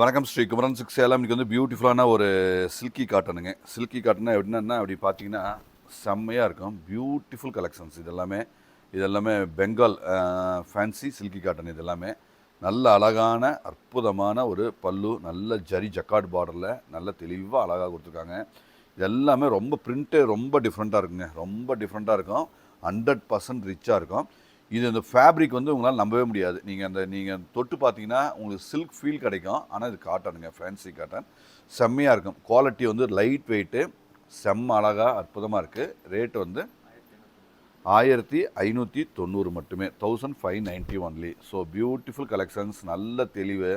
வணக்கம் ஸ்ரீ குமரன் சிக்ஸ் சேலம். இன்றைக்கி வந்து பியூட்டிஃபுல்லான ஒரு சில்கி காட்டனுங்க. சில்கி காட்டனா எப்படின்னா அப்படி பார்த்தீங்கன்னா செம்மையாக இருக்கும். பியூட்டிஃபுல் கலெக்ஷன்ஸ் இதெல்லாமே பெங்கால் ஃபேன்சி சில்கி காட்டன். இதெல்லாமே நல்ல அழகான அற்புதமான ஒரு பல்லு, நல்ல ஜரி ஜக்கார்ட் பார்டரில் நல்ல தெளிவாக அழகாக கொடுத்துருக்காங்க. இதெல்லாமே ரொம்ப பிரிண்ட்டு ரொம்ப டிஃப்ரெண்ட்டாக இருக்குங்க. ரொம்ப டிஃப்ரெண்ட்டாக இருக்கும். 100% ரிச்சாக இருக்கும். இது இந்த ஃபேப்ரிக் வந்து உங்களால் நம்பவே முடியாது. நீங்கள் தொட்டு பார்த்தீங்கன்னா உங்களுக்கு சில்க் ஃபீல் கிடைக்கும். ஆனால் இது காட்டனுங்க, ஃபேன்சி காட்டன். செம்மையாக இருக்கும். குவாலிட்டி வந்து லைட் வெயிட்டு, செம்ம அழகாக அற்புதமாக இருக்குது. ரேட்டு வந்து 1590 மட்டுமே, 1590 ஒன்லி. ஸோ பியூட்டிஃபுல் கலெக்ஷன்ஸ், நல்ல தெளிவு.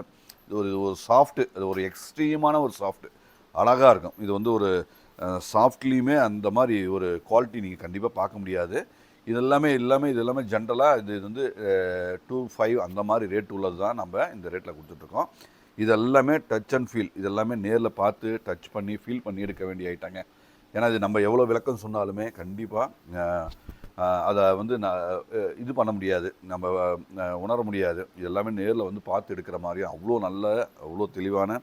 இது ஒரு சாஃப்ட்டு, அது ஒரு எக்ஸ்ட்ரீமான ஒரு சாஃப்ட்டு அழகாக இருக்கும். இது வந்து ஒரு சாஃப்ட்லேயுமே அந்த மாதிரி ஒரு குவாலிட்டி நீங்கள் கண்டிப்பாக பார்க்க முடியாது. இது எல்லாமே ஜென்ரலாக இது வந்து 25 அந்த மாதிரி ரேட் உள்ளது தான் நம்ம இந்த ரேட்டில் கொடுத்துட்ருக்கோம். இது எல்லாமே டச் அண்ட் ஃபீல். இதெல்லாமே நேரில் பார்த்து டச் பண்ணி ஃபீல் பண்ணி எடுக்க வேண்டிய ஐட்டங்க. ஏன்னா இது நம்ம எவ்வளோ விளக்கம் சொன்னாலுமே கண்டிப்பாக அதை வந்து இது பண்ண முடியாது, நம்ம உணர முடியாது. இது எல்லாமே நேரில் வந்து பார்த்து எடுக்கிற மாதிரி அவ்வளோ தெளிவான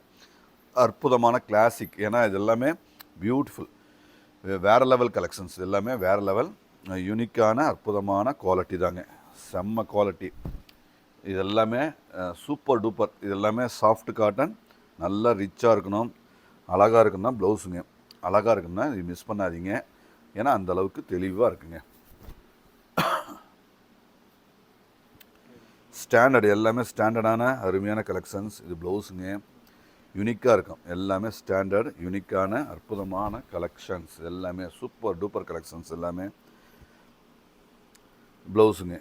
அற்புதமான கிளாசிக். ஏன்னா இது எல்லாமே பியூட்டிஃபுல், வேறு லெவல் கலெக்ஷன்ஸ். இது எல்லாமே வேறு லெவல் யூனிக்கான அற்புதமான குவாலிட்டி தாங்க. செம்ம குவாலிட்டி. இது எல்லாமே சூப்பர் டூப்பர். இது எல்லாமே சாஃப்ட் காட்டன், நல்லா ரிச்சாக இருக்கணும், அழகாக இருக்குன்னா ப்ளவுஸுங்க. அழகாக இருக்குன்னா இது மிஸ் பண்ணாதீங்க. ஏன்னா அந்தளவுக்கு தெளிவாக இருக்குங்க. ஸ்டாண்டர்டு, எல்லாமே ஸ்டாண்டர்டான அருமையான கலெக்ஷன்ஸ். இது ப்ளவுஸுங்க, யூனிக்காக இருக்கும். எல்லாமே ஸ்டாண்டர்ட் யூனிக்கான அற்புதமான கலெக்ஷன்ஸ். எல்லாமே சூப்பர் டூப்பர் கலெக்ஷன்ஸ். எல்லாமே ப்ளவுஸுங்க.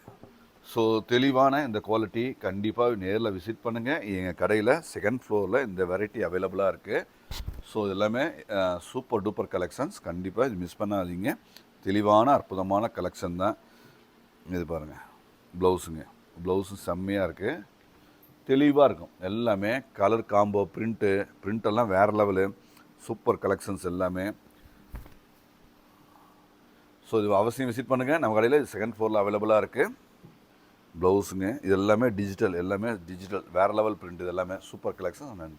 ஸோ தெளிவான இந்த குவாலிட்டி கண்டிப்பாக நேரில் விசிட் பண்ணுங்கள். எங்கள் கடையில் செகண்ட் ஃப்ளோரில் இந்த வெரைட்டி அவைலபிளாக இருக்குது. ஸோ எல்லாமே சூப்பர் டூப்பர் கலெக்ஷன்ஸ். கண்டிப்பாக இது மிஸ் பண்ணாதீங்க. தெளிவான அற்புதமான கலெக்ஷன் தான். இது பாருங்கள், ப்ளவுஸுங்க. ப்ளவுஸும் செம்மையாக இருக்குது, தெளிவாக இருக்கும். எல்லாமே கலர் காம்போ, பிரிண்டெல்லாம் வேறு லெவலு, சூப்பர் கலெக்ஷன்ஸ் எல்லாமே. ஸோ இது அவசியம் விசிட் பண்ணுங்கள். நம்ம கடையில் செகண்ட் ஃப்ளோரில் அவைலபிளாக இருக்குது. ப்ளவுஸுங்க. இது எல்லாமே டிஜிட்டல், வேறு லெவல் பிரிண்ட். இது எல்லாமே சூப்பர் கலெக்ஷன். நன்றி.